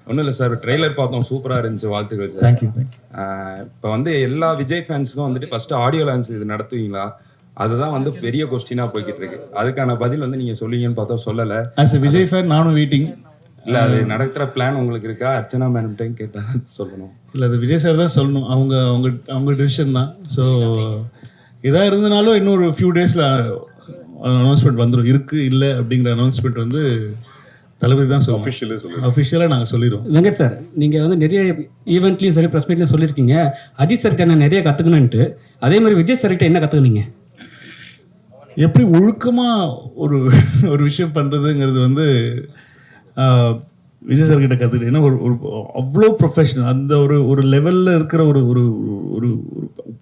ஒன்றும் இல்லை sir, trailer பார்த்தோம், சூப்பராக இருந்துச்சு, வாழ்த்துக்கள் சார். தேங்க்யூ. இப்போ வந்து எல்லா விஜய் ஃபேன்ஸுக்கும் வந்துட்டு ஃபஸ்ட்டு ஆடியோ லான்ச் இது நடத்துவீங்களா? அதுதான் வந்து பெரிய கொஸ்டினாக போய்கிட்டு இருக்கு. அதுக்கான பதில் வந்து நீங்கள் சொல்லுவீங்கன்னு பார்த்தா சொல்லலை. ஆஸ் எ விஜய் ஃபேன் நானும் வெயிட்டிங். இல்லை, அது நடக்கிற பிளான் உங்களுக்கு இருக்கா? அர்ச்சனா மேடம்கிட்டையும் கேட்டால் சொல்லணும். இல்லை, அது விஜய் சார் தான் சொல்லணும். அவங்க டிசிஷன் தான். ஸோ இதாக இருந்தனாலும் இன்னொரு ஃபியூ டேஸில் அனௌன்ஸ்மெண்ட் வந்துடும். இருக்குது இல்லை அப்படிங்கிற அனௌன்ஸ்மெண்ட் வந்து தளபதி தான் சொல்லுவோம். அஃபிஷியலாக நாங்கள் சொல்லிடுவோம். வெங்கட் சார், நீங்கள் வந்து நிறைய ஈவெண்ட்லையும் சரி ப்ரெஸ் மீட்லையும் சொல்லியிருக்கீங்க அஜித் சார்கிட்ட நான் நிறைய கற்றுக்கணுன்ட்டு. அதே மாதிரி விஜய் சார்கிட்ட என்ன கற்றுக்குனீங்க? எப்படி ஒழுக்கமாக ஒரு விஷயம் பண்ணுறதுங்கிறது வந்து விஜய் சார்கிட்ட கற்றுக்கிட்டு. ஏன்னா ஒரு அவ்வளோ ப்ரொஃபஷனல், அந்த ஒரு லெவலில் இருக்கிற ஒரு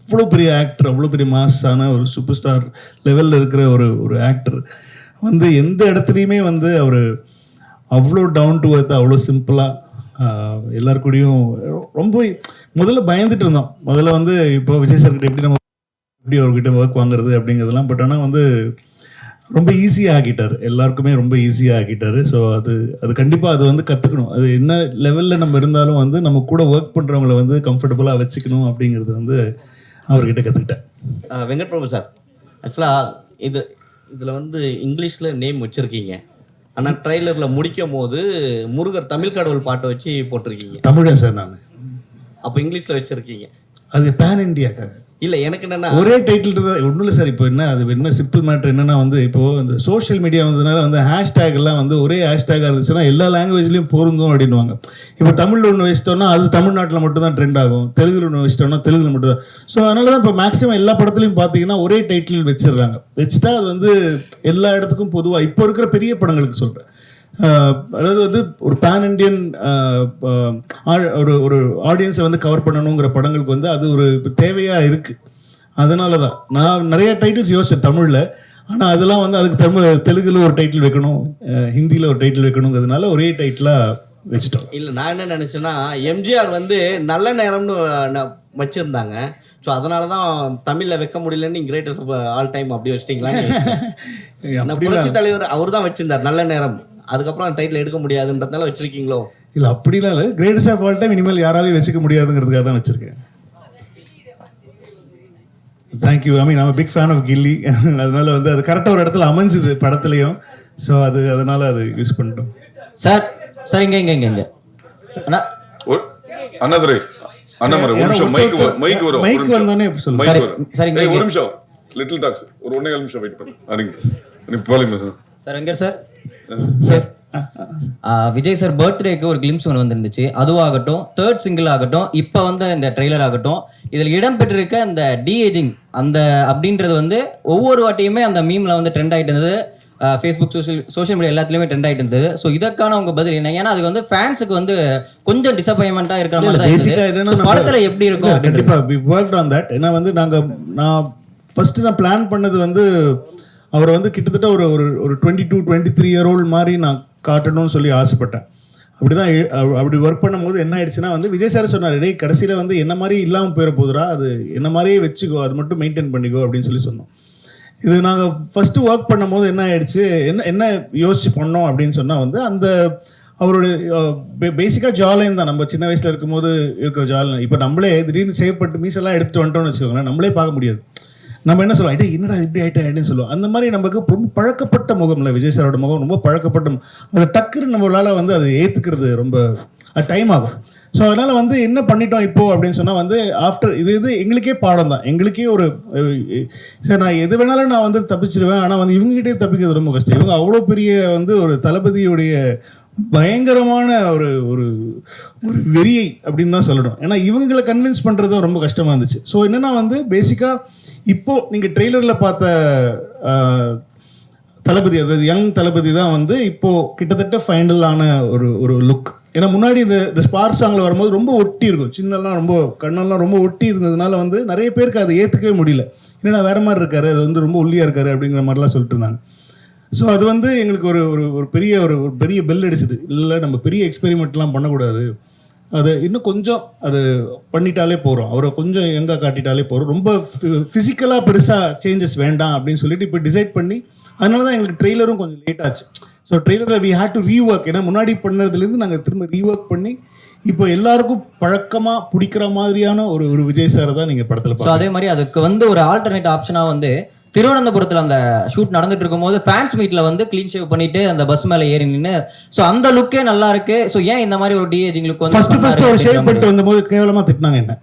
அவ்வளோ பெரிய ஆக்டர், அவ்வளோ பெரிய மாஸான ஒரு சூப்பர் ஸ்டார் லெவலில் இருக்கிற ஒரு ஆக்டர் வந்து எந்த இடத்துலையுமே வந்து அவர் அவ்வளோ டவுன் டு அர்த், அவ்வளோ சிம்பிளாக எல்லாருக்கூடையும் ரொம்ப முதல்ல பயந்துட்டு இருந்தோம். முதல்ல வந்து இப்போ விஜய் சார்கிட்ட எப்படி அவர்கிட்ட ஒர்க் வாங்குறது அப்படிங்கிறதுலாம். பட் ஆனால் வந்து ரொம்ப ஈஸியாக ஆக்கிட்டார், எல்லாருக்குமே ரொம்ப ஈஸியாக ஆக்கிட்டார். ஸோ அது கண்டிப்பாக அது வந்து கற்றுக்கணும். அது என்ன லெவலில் நம்ம இருந்தாலும் வந்து நம்ம கூட ஒர்க் பண்ணுறவங்கள வந்து கம்ஃபர்டபுளாக வச்சுக்கணும் அப்படிங்கிறது வந்து அவர்கிட்ட கற்றுக்கிட்டேன். வெங்கட் பிரபு சார், ஆக்சுவலாக இதில் வந்து இங்கிலீஷில் நேம் வச்சுருக்கீங்க, ஆனால் ட்ரெய்லரில் முடிக்கும் போது முருகர் தமிழ் கடவுள் பாட்டை வச்சு போட்டிருக்கீங்க. தமிழன் சார் நான். அப்போ இங்கிலீஷில் வச்சுருக்கீங்க. அது பேன் இண்டியாக்காக இல்லை, எனக்கு என்னென்னா ஒரே டைட்டில் தான். ஒன்றும் இல்லை சார். இப்போ என்ன சிம்பிள் மேட்ரு என்னன்னா வந்து இப்போது இந்த சோஷியல் மீடியா வந்ததுனால வந்து ஹேஷ்டேக் எல்லாம் வந்து ஒரே ஹேஷ்டேக்காக இருந்துச்சுன்னா எல்லா லாங்குவேஜ்லையும் பொருந்தும் அப்படின்வாங்க. இப்போ தமிழில் ஒன்று வச்சிட்டோம்னா அது தமிழ்நாட்டில் மட்டும் தான் ட்ரெண்ட் ஆகும், தெலுங்குல ஒன்று வச்சிட்டோம்னா தெலுங்குல மட்டும் தான். ஸோ அதனால தான் இப்போ மேக்ஸிமம் எல்லா படத்துலையும் பார்த்தீங்கன்னா ஒரே டைட்டில் வச்சிடுறாங்க. வச்சுட்டா அது வந்து எல்லா இடத்துக்கும் பொதுவாக இப்போ இருக்கிற பெரிய படங்களுக்கு சொல்கிறேன். அதாவது வந்து ஒரு பேன் இண்டியன் ஒரு ஆடியன்ஸை வந்து கவர் பண்ணணுங்கிற படங்களுக்கு வந்து அது ஒரு தேவையாக இருக்குது. அதனால தான் நான் நிறைய டைட்டில்ஸ் யோசிச்சேன் தமிழில். ஆனால் அதெல்லாம் வந்து அதுக்கு தெலுங்குல ஒரு டைட்டில் வைக்கணும், ஹிந்தியில் ஒரு டைட்டில் வைக்கணுங்கிறதுனால ஒரே டைட்டிலாக வச்சுட்டோம். இல்லை, நான் என்ன நினச்சேன்னா எம்ஜிஆர் வந்து நல்ல நேரம்னு வச்சுருந்தாங்க. ஸோ அதனால தான் தமிழில் வைக்க முடியலன்னு கிரேட்டஸ்ட் ஆல் டைம் அப்படி வச்சிட்டிங்களா? புரட்சி தலைவர் அவர் தான் வச்சிருந்தார் நல்ல நேரம். அதுக்கப்புறம் அந்த டைட்டில் எடுக்க முடியாதுன்றதுனால வச்சிருக்கீங்களோ? இல்லை, அப்படிலாம் இல்லை. கிரேட்டஸ்ட் ஆஃப் ஆல் டைம் இனிமேல் யாராலையும் வச்சுக்க முடியாதுங்கிறதுக்காக தான் வச்சிருக்கேன். Thank you. I mean I'm a big fan of கில்லி. அதனால வந்து அது கரெக்டாக ஒரு இடத்துல அமைஞ்சுது படத்துலையும். ஸோ அதனால அது யூஸ் பண்ணிட்டோம். சார் சார் இங்கே இங்கே இங்கே இங்கே அண்ணாதுரை அண்ணாமரை ஒரு நிமிஷம் மைக் வரும். மைக் வந்தோடனே சொல்லுங்க சார். இங்கே ஒரு நிமிஷம் லிட்டில் டாக்ஸ் ஒரு 1.5 நிமிஷம் வெயிட் பண்ணுங்க. Sir Venkat sir, sir Vijay sir பர்த்டேக்கு ஒரு கிளிம்ஸ் ஒன்று வந்துருந்துச்சு. அதுவாகட்டும், தேர்ட் சிங்கிள் ஆகட்டும், இப்போ வந்து இந்த ட்ரெய்லர் ஆகட்டும், இதில் இடம்பெற்றிருக்க அந்த டிஏஜிங் அந்த அப்படின்றது வந்து ஒவ்வொரு வாட்டியுமே அந்த மீம்ல வந்து ட்ரெண்ட் ஆகிட்டு இருந்தது. ஃபேஸ்புக் சோஷியல் மீடியா எல்லாத்துலேயுமே ட்ரெண்ட் ஆகிட்டு இருந்தது. ஸோ இதற்கான உங்க பதில் என்ன? ஏன்னா அது வந்து ஃபேன்ஸுக்கு வந்து கொஞ்சம் டிசப்பாயின்மெண்ட்டாக இருக்கிற மாதிரி தான் இருக்குது. படத்தில் எப்படி இருக்கும்? கண்டிப்பாக we worked on that. ஏன்னா வந்து நான் ஃபர்ஸ்ட் நான் பிளான் பண்ணது வந்து அவரை வந்து கிட்டத்தட்ட ஒரு 22-23 year old மாதிரி நான் காட்டணும்னு சொல்லி ஆசைப்பட்டேன். அப்படி ஒர்க் பண்ணும்போது என்ன ஆயிடுச்சுன்னா வந்து விஜய் சார் சொன்னார், டேய் கடைசியில் வந்து என்ன மாதிரி இல்லாமல் போயிட போதுரா, அது என்ன மாதிரியே வச்சுக்கோ, அது மட்டும் மெயின்டைன் பண்ணிக்கோ அப்படின்னு சொல்லி சொன்னோம். இது நாங்கள் ஃபஸ்ட்டு ஒர்க் பண்ணும்போது என்ன ஆயிடுச்சு, என்ன யோசிச்சு பண்ணோம் அப்படின்னு சொன்னால் வந்து அந்த அவருடைய பேசிக்காக ஜாலைன் தான். நம்ம சின்ன வயசில் இருக்கும்போது இருக்கிற ஜாலைன் இப்போ நம்மளே திடீர்னு சேவ் பண்ணிட்டு மீசெல்லாம் எடுத்துகிட்டு வந்துட்டோம்னு வச்சுக்கோங்களேன், நம்மளே பார்க்க முடியாது. நம்ம என்ன சொல்லுவோம், ஐட்டே என்னடா இப்படி ஆகிட்டேன்னு சொல்லுவோம். அந்த மாதிரி நமக்கு ரொம்ப பழக்கப்பட்ட முகம் இல்லை, விஜய் சாரோட முகம் ரொம்ப பழக்கப்பட்ட. அது டக்குன்னு நம்மளால் வந்து அதை ஏற்றுக்கிறது ரொம்ப டைம் ஆகும். ஸோ அதனால் வந்து என்ன பண்ணிட்டோம் இப்போது அப்படின்னு சொன்னால் வந்து ஆஃப்டர் இது எங்களுக்கே பாடம் தான். எங்களுக்கே ஒரு சரி நான் எது வேணாலும் நான் வந்து தப்பிச்சிடுவேன், ஆனால் வந்து இவங்ககிட்டே தப்பிக்கிறது ரொம்ப கஷ்டம். இவங்க அவ்வளோ பெரிய வந்து ஒரு தளபதியுடைய பயங்கரமான ஒரு ஒரு வெறியை அப்படின்னு தான் சொல்லணும். ஏன்னா இவங்களை கன்வின்ஸ் பண்ணுறது ரொம்ப கஷ்டமாக இருந்துச்சு. ஸோ என்னென்னா வந்து பேசிக்காக இப்போ நீங்கள் ட்ரெய்லரில் பார்த்த தளபதி, அதாவது யங் தளபதி தான் வந்து இப்போது கிட்டத்தட்ட ஃபைனலான ஒரு லுக். ஏன்னா முன்னாடி இந்த ஸ்பார்க் சாங்கில் வரும்போது ரொம்ப ஒட்டி இருக்கும், சின்னெல்லாம் ரொம்ப கண்ணெல்லாம் ரொம்ப ஒட்டி இருந்ததுனால வந்து நிறைய பேருக்கு அதை ஏற்றுக்கவே முடியல. ஏன்னா வேறு மாதிரி இருக்காரு, அது வந்து ரொம்ப ஒல்லியாக இருக்காரு அப்படிங்கிற மாதிரிலாம் சொல்லிட்டு இருந்தாங்க. ஸோ அது வந்து எங்களுக்கு ஒரு பெரிய பெல் அடிச்சுது. இல்லை நம்ம பெரிய எக்ஸ்பெரிமெண்ட்லாம் பண்ணக்கூடாது, அது இன்னும் கொஞ்சம் அது பண்ணிட்டாலே போகிறோம், அவரை கொஞ்சம் எங்கே காட்டிட்டாலே போகிறோம், ரொம்ப ஃபிசிக்கலாக பெருசாக சேஞ்சஸ் வேண்டாம் அப்படின்னு சொல்லிட்டு இப்போ டிசைட் பண்ணி, அதனால தான் எங்களுக்கு ட்ரெய்லரும் கொஞ்சம் லேட் ஆச்சு. ஸோ ட்ரெய்லரில் வி ஹேட் டு ரீஒர்க். ஏன்னா முன்னாடி பண்ணதுலேருந்து நாங்கள் திரும்ப ரீஒர்க் பண்ணி இப்போ எல்லாருக்கும் பழக்கமாக பிடிக்கிற மாதிரியான ஒரு விஜய் சார் தான் நீங்கள் படத்தில் ஸோ பார்க்கலாம். அதே மாதிரி அதுக்கு வந்து ஒரு ஆல்டர்னேட் ஆப்ஷனாக வந்து திருவனந்தபுரத்தில் அந்த ஷூட் நடந்துட்டு இருக்கும்போது ஃபேன்ஸ் மீட்ல வந்து க்ளீன் ஷேவ் பண்ணிட்டு அந்த பஸ் மேலே ஏறி நின்று ஸோ அந்த லுக்கே நல்லா இருக்கு. ஸோ ஏன் இந்த மாதிரி ஒரு டிஏஜிங் லுக் வந்து ஃபர்ஸ்ட் ஒரு ஷேவ் பண்ணிட்டு வந்தபோது கேவலமாக திட்டினாங்க என்ன,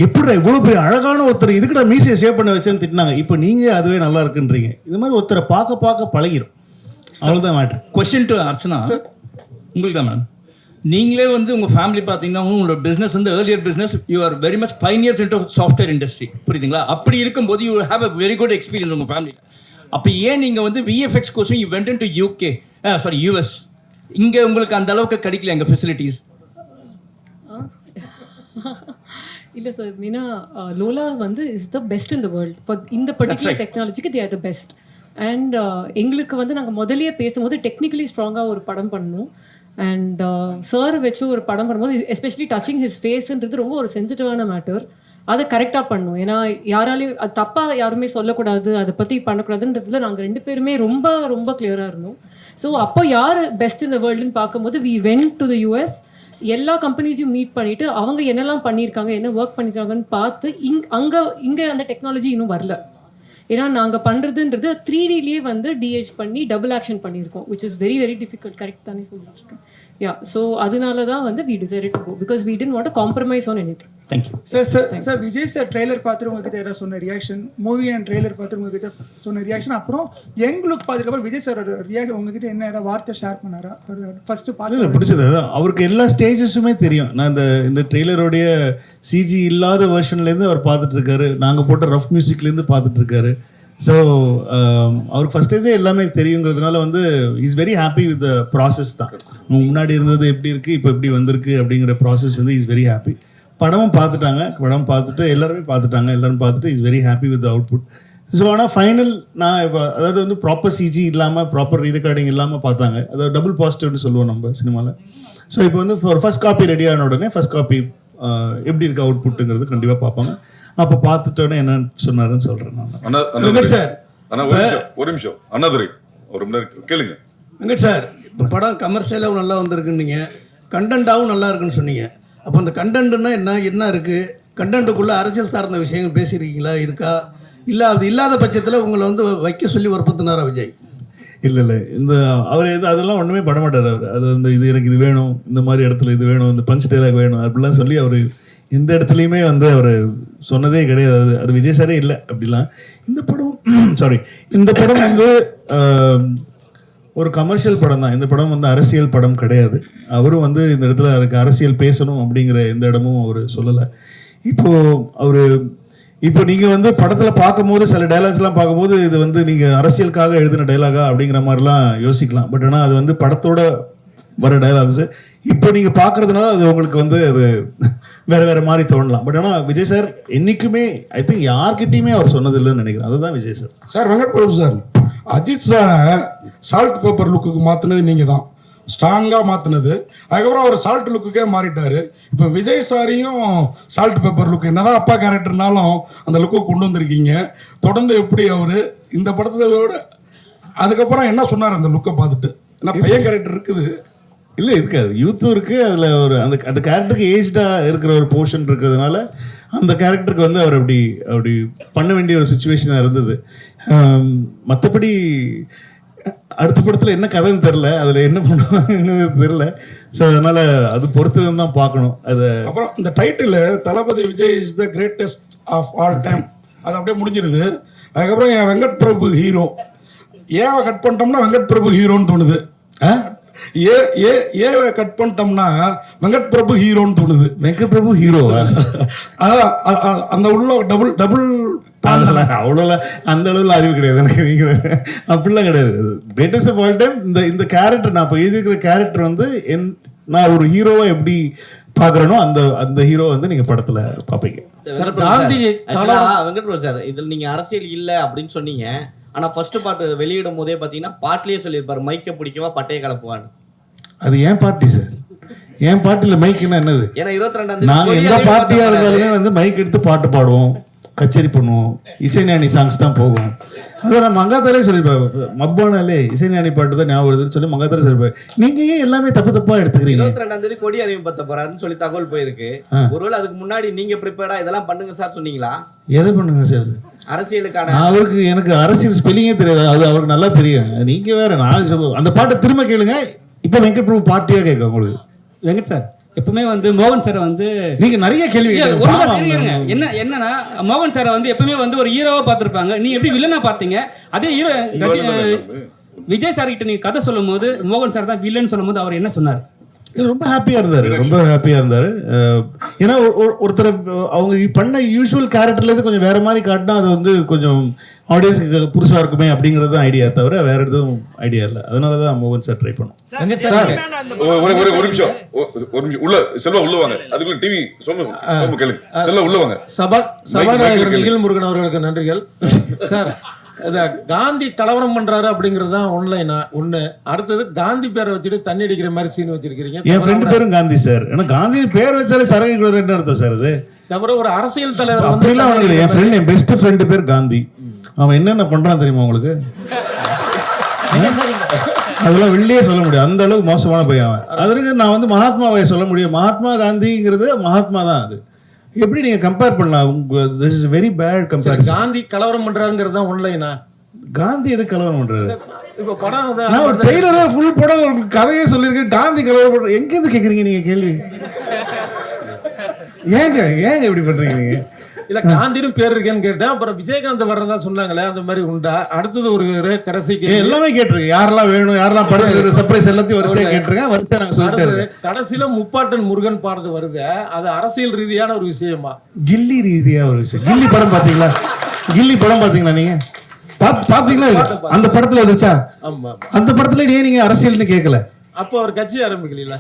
எப்படி இவ்வளோ பெரிய அழகான ஒருத்தர் இதுக்கிட்ட மீசியை ஷேவ் பண்ண வச்சேன்னு திட்டினாங்க. இப்போ நீங்கள் அதுவே நல்லா இருக்குன்றீங்க. இது மாதிரி ஒருத்தரை பார்க்க பழகிடும், அவ்வளோதான் மேட்ரு. கொஸ்டின் டு அர்ச்சனா, உங்களுக்கு தான் மேடம். நீங்களே வந்து உங்கள் ஃபேமிலி பார்த்தீங்கன்னா உங்களோட பிஸ்னஸ் வந்து earlier business you are very much pioneers into software industry, புரியுதுங்களா? அப்படி இருக்கும்போது யூ ஹேவ் அ வெரி குட் எக்ஸ்பீரியன்ஸ் உங்கள் ஃபேமிலியில். அப்போ ஏன் நீங்கள் வந்து விஎஃப்எக்ஸ் கோர்ஸும் you went into US, இங்கே உங்களுக்கு அந்த அளவுக்கு கிடைக்கல எங்கள் ஃபெசிலிட்டிஸ்? இல்லை சார், மீனா லோலா வந்து is the best in the world for இந்த பர்டிகுலர் டெக்னாலஜிக்கு they are the best. And எங்களுக்கு வந்து நாங்கள் முதலியே பேசும்போது டெக்னிக்கலி ஸ்ட்ராங்காக ஒரு படம் பண்ணணும். அண்ட் சார் வச்சு ஒரு படம் பண்ணும்போது எஸ்பெஷலி டச்சிங் ஹிஸ் ஃபேஸ்ன்றது ரொம்ப ஒரு சென்சிட்டிவான மேட்டர். அதை கரெக்டாக பண்ணணும். ஏன்னா யாராலையும் அது தப்பாக யாருமே சொல்லக்கூடாது, அதை பற்றி பண்ணக்கூடாதுன்றதுல நாங்கள் 2 பேருமே ரொம்ப ரொம்ப கிளியராக இருந்தோம். ஸோ அப்போ யார் பெஸ்ட் இன் த வேர்ல்டுன்னு பார்க்கும்போது we went to the US. எல்லா கம்பெனிஸையும் மீட் பண்ணிவிட்டு அவங்க என்னெல்லாம் பண்ணியிருக்காங்க, என்ன ஒர்க் பண்ணியிருக்காங்கன்னு பார்த்து இங்கே அந்த டெக்னாலஜி இன்னும் வரல. ஏன்னா நாங்கள் பண்ணுறதுன்றது 3Dலேயே வந்து டிஹெச் பண்ணி டபுள் ஆக்ஷன் பண்ணியிருக்கோம், which is very very difficult. Correct தானே சொல்லிட்டு இருக்கேன்? யா, ஸோ அதனால தான் வந்து we decided to go because we didn't want to compromise on anything. Thank you sir. Vijay sir trailer பார்த்துட்டு உங்ககிட்ட ஏதாவது சொன்ன ரியாக்ஷன், மூவி அண்ட் ட்ரெய்லர் பார்த்துட்டு உங்ககிட்ட சொன்ன ரியாக்ஷன், அப்புறம் எங்களுக்கு பார்த்துக்கப்புறம் விஜய் சார் ரியாக்ஷன் உங்ககிட்ட என்ன ஏதாவது வார்த்தை ஷேர் பண்ணாரா? ஒரு ஃபர்ஸ்ட் பார்த்து பிடிச்சது அவருக்கு எல்லா ஸ்டேஜஸுமே தெரியும். நான் இந்த ட்ரெய்லருடைய சிஜி இல்லாத வெர்ஷன்லேருந்து அவர் பார்த்துட்டு இருக்காரு, நாங்கள் போட்ட ரஃப் மியூசிக்லேருந்து பார்த்துட்டு இருக்காரு. ஸோ அவருக்கு ஃபஸ்ட்டே எல்லாமே தெரியுங்கிறதுனால வந்து is very happy with the process தான். முன்னாடி இருந்தது எப்படி இருக்குது, இப்போ எப்படி வந்திருக்கு அப்படிங்கிற ப்ராசஸ் வந்து இஸ் வெரி ஹாப்பி. படமும் பார்த்துட்டாங்க, படம் பார்த்துட்டு எல்லாரும் பார்த்துட்டு is very happy with the output. So ஆனால் ஃபைனல் நான் இப்போ அதாவது வந்து ப்ராப்பர் சிஜி இல்லாமல் ப்ராப்பர் ரீரெக்கார்டிங் இல்லாமல் பார்த்தாங்க. அதாவது டபுள் பாசிட்டிவ்னு சொல்லுவோம் நம்ம சினிமாவில். ஸோ இப்போ வந்து ஃபர்ஸ்ட் காப்பி ரெடி ஆன உடனே ஃபர்ஸ்ட் காப்பி எப்படி இருக்கு அவுட்புட்டுங்கிறது கண்டிப்பாக பார்ப்பாங்க. அப்போ பார்த்துட்டோன்னே என்ன சொன்னாருன்னு சொல்கிறேன் நான். சார் ஒரு நிமிஷம் அண்ணாதுரை ஒரு நிமிடம் கேளுங்க. வெங்கட் சார், இப்போ படம் கமர்ஷியலாகவும் நல்லா வந்திருக்குன்னீங்க, கண்டென்ட்டாகவும் நல்லா இருக்குன்னு சொன்னீங்க. அப்போ அந்த கண்டென்ட்னா என்ன இருக்குது? கண்டென்ட்டுக்குள்ளே அரசியல் சார்ந்த விஷயங்கள் பேசியிருக்கீங்களா, இருக்கா? இல்லை அது இல்லாத பட்சத்தில் உங்களை வந்து வைக்க சொல்லி வற்புறுத்தினாரா விஜய்? இல்லை இந்த அவர் அதெல்லாம் ஒன்றுமே பண்ண மாட்டார். அவர் அது வந்து இது எனக்கு இது வேணும், இந்த மாதிரி இடத்துல இது வேணும், இந்த பஞ்ச் டைலாக் வேணும் அப்படிலாம் சொல்லி அவர் எந்த இடத்துலையுமே வந்து அவர் சொன்னதே கிடையாது. அது விஜய் சாரே இல்லை அப்படிலாம். இந்த படம் வந்து ஒரு கமர்ஷியல் படம் தான். இந்த படம் வந்து அரசியல் படம் கிடையாது. அவரும் வந்து இந்த இடத்துல அவருக்கு அரசியல் பேசணும் அப்படிங்கிற எந்த இடமும் அவர் சொல்லலை. இப்போ நீங்கள் வந்து படத்தில் பார்க்கும்போது சில டைலாக்ஸ்லாம் பார்க்கும்போது இது வந்து நீங்கள் அரசியலுக்காக எழுதின டைலாகா அப்படிங்கிற மாதிரிலாம் யோசிக்கலாம். பட் ஆனால் அது வந்து படத்தோட வர டைலாக்ஸு. இப்போ நீங்கள் பார்க்குறதுனால அது உங்களுக்கு வந்து அது வேற மாதிரி தோணலாம். பட் ஆனால் விஜய் சார் என்றைக்குமே ஐ திங்க் யார்கிட்டையுமே அவர் சொன்னதில்லைன்னு நினைக்கிறேன். அதுதான் Vijay sir. Sir Venkat Prabhu sir, Ajith சாரை சால்ட் பேப்பர் லுக்குக்கு மாற்றினது நீங்கள் தான், ஸ்ட்ராங்காக மாற்றினது. அதுக்கப்புறம் அவர் சால்ட் லுக்குக்கே மாறிட்டார். இப்போ விஜய் சாரையும் சால்ட் பேப்பர் லுக்கு என்னதான் அப்பா கேரக்டர்னாலும் அந்த லுக்கு கொண்டு வந்திருக்கீங்க. தொடர்ந்து எப்படி அவர் இந்த படத்தை விட அதுக்கப்புறம் என்ன சொன்னார் அந்த லுக்கை பார்த்துட்டு? ஏன்னா பையன் கேரக்டர் இருக்குது, இல்லை இருக்காது, யூத்தும் இருக்குது. அதில் ஒரு அந்த கேரக்டருக்கு ஏஜ்டாக இருக்கிற ஒரு போர்ஷன் இருக்கிறதுனால அந்த கேரக்டருக்கு வந்து அவர் அப்படி பண்ண வேண்டிய ஒரு சுச்சுவேஷனாக இருந்தது. மற்றபடி அடுத்த படத்தில் என்ன கதைன்னு தெரில, அதில் என்ன பண்ணுவாங்கன்னு தெரில. ஸோ அதனால் அது பொறுத்து தான் பார்க்கணும். அது அப்புறம் இந்த title Thalapathy Vijay is the greatest of all time, அது அப்படியே முடிஞ்சிருது. அதுக்கப்புறம் என் வெங்கட் பிரபு ஹீரோ, ஏவை கட் பண்ணிட்டோம்னா வெங்கட் பிரபு ஹீரோன்னு தோணுது. ஏவை கட் பண்ணிட்டோம்னா வெங்கட் பிரபு ஹீரோன்னு தோணுது. வெங்கட் பிரபு ஹீரோ அந்த உள்ள டபுள் அவ்வளோலாம் அந்த அளவுல அறிவு கிடையாது எனக்கு. நீங்கள் அப்படிலாம் கிடையாது. கிரேட்டஸ்ட் ஆஃப் ஆல் டைம் இந்த கேரக்டர் நான் இப்போ எழுதியிருக்கிற கேரக்டர் வந்து நான் ஒரு ஹீரோவை எப்படி பார்க்குறேனோ அந்த ஹீரோ வந்து நீங்கள் படத்தில் பார்ப்பீங்க. வெங்கட் பிரபு சார், இதில் நீங்கள் அரசியல் இல்லை அப்படின்னு சொன்னீங்க. ஆனா ஃபர்ஸ்ட் பாட்டு வெளியிடும் போதே பாத்தீங்கன்னா பாட்டிலேயே சொல்லியிருப்பாரு, மைக்க பிடிக்கவா பட்டையை கலப்புவான்னு. அது ஏன் பார்ட்டி சார், ஏன் பார்ட்டியில் மைக்குன்னா என்னது? ஏன்னா 22ஆம் நாங்கள் எந்த பார்ட்டியாக இருந்தாலுமே வந்து மைக் எடுத்து பாட்டு பாடுவோம், கச்சேரி பண்ணுவோம், இசைஞானி சாங்ஸ் தான் போகும். அதான் நான் மங்காத்தாலே சொல்லியிருப்பேன், மப்பானாலே இசைஞானி பாட்டு தான் ஞாபகம் வருதுன்னு சொல்லி மங்காத்தாலே சொல்லியிருப்பேன். நீங்க ஏன் எல்லாமே தப்பா எடுத்துக்கிறீங்க? 22ஆம் தேதி கொடி அறிமுகப்படுத்த போறாருன்னு சொல்லி தகவல் போயிருக்கு. ஒருவேளை அதுக்கு முன்னாடி நீங்க ப்ரிப்பேர்டா இதெல்லாம் பண்ணுங்க சார் சொன்னீங்களா? எதை பண்ணுங்க சார்? அரசியலுக்கான அவருக்கு எனக்கு அரசியல் ஸ்பெல்லிங்கே தெரியாது, அது அவருக்கு நல்லா தெரியும். நீங்க வேற, நான் அந்த பாட்டை திரும்ப கேளுங்க. இப்ப வெங்கட் பிரபு பாட்டியா கேட்க உங்களுக்கு. வெங்கட் சார் எப்பவுமே வந்து மோகன் சாரை வந்து நீங்க நிறைய கேள்வி என்னன்னா மோகன் சாரை வந்து எப்பவுமே வந்து ஒரு ஹீரோவா பார்த்திருப்பாங்க. நீங்க எப்படி வில்லனா பார்த்தீங்க? அதே ஹீரோ விஜய் சார் கிட்ட நீங்க கதை சொல்லும் போது மோகன் சார் தான் வில்லன் சொல்லும் போது அவர் என்ன சொன்னார்? ரொம்ப ஹாப்பியா இருந்தாரு, ரொம்ப ஹாப்பியா இருந்தாரு. ஏன்னா ஒருத்தர் அவங்க பண்ண யூஸ்வல் கேரக்டர்ல இருந்து கொஞ்சம் வேற மாதிரி காட்டினா அது வந்து கொஞ்சம் ஆடியன்ஸுக்கு புதுசா இருக்குமே அப்படிங்கறது தான் ஐடியா, தவிர வேற எதுவும் ஐடியா இல்லை. அதனாலதான் மோகன் சார் ட்ரை பண்ணோம். ஒரு நிமிஷம் உள்ள செல்வா உள்ள வாங்க. அதுக்குள்ள டிவி சொல்லுங்க கேளுங்க. செல்வா உள்ள வாங்க. சபாநாயகர் நிகில் முருகன் அவர்களுக்கு நன்றிகள் சார். காந்தி கலவரம் பண்றாரு அப்படிங்கிறது தான் ஒண்ணு. அடுத்தது காந்தி பேரை வச்சுட்டு தண்ணி அடிக்கிற மாதிரி சீன் வச்சிருக்கீங்க. என் ஃப்ரெண்ட் பேரும் காந்தி சார். ஏன்னா காந்தி பேர் வச்சாலே சரக்கு என்ன அர்த்தம் சார்? அது தவிர ஒரு அரசியல் தலைவர் வந்து என் ஃப்ரெண்ட், என் பெஸ்ட் ஃப்ரெண்டு பேர் காந்தி. அவன் என்னென்ன பண்றான் தெரியுமா உங்களுக்கு? அதெல்லாம் வெளியே சொல்ல முடியும், அந்த அளவுக்கு மோசமான பையன் அவன். அதற்கு நான் வந்து மகாத்மாவை சொல்ல முடியும். மகாத்மா காந்திங்கிறது மகாத்மா தான். அது எப்படி நீங்க கம்பேர் பண்ணலாம்? This is very bad comparison. Gandhi கலவரம் பண்றாருங்கிறது தான் ஒன்லைனா. காந்தி எது கலவரம் பண்றாரு? இப்ப படம் நான் ஒரு ட்ரெய்லரா ஃபுல் படம் ஒரு கதையே சொல்லியிருக்கேன். காந்தி கலவரம் பண்ற எங்க இருந்து கேக்குறீங்க நீங்க கேள்வி? ஏங்க இப்படி பண்றீங்க நீங்க? இல்ல காந்தின்னு பேர் இருக்கேன்னு கேட்டேன். அப்புறம் விஜயகாந்த் வர்றதா சொன்னாங்களே, அந்த மாதிரி உண்டா? அடுத்தது ஒரு கடைசிக்கு எல்லாமே கேட்டிருக்கேன். யாரெல்லாம் வேணும், யாரெல்லாம் படம் சர்ப்ரைஸ் எல்லாத்தையும் வரிசையா கேட்டிருக்கேன். வரிசையா நாங்க சொல்லிட்டு கடைசியில முப்பாட்டன் முருகன் பாடுறது வருது. அது அரசியல் ரீதியான ஒரு விஷயமா? கில்லி ரீதியா ஒரு விஷயம். கில்லி படம் பாத்தீங்களா? கில்லி படம் பாத்தீங்களா நீங்க? பாத்தீங்களா? அந்த படத்துல இருந்துச்சா? அந்த படத்துல ஏன் நீங்க அரசியல்னு கேட்கல? அப்போ அவர் கட்சி ஆரம்பிக்கல.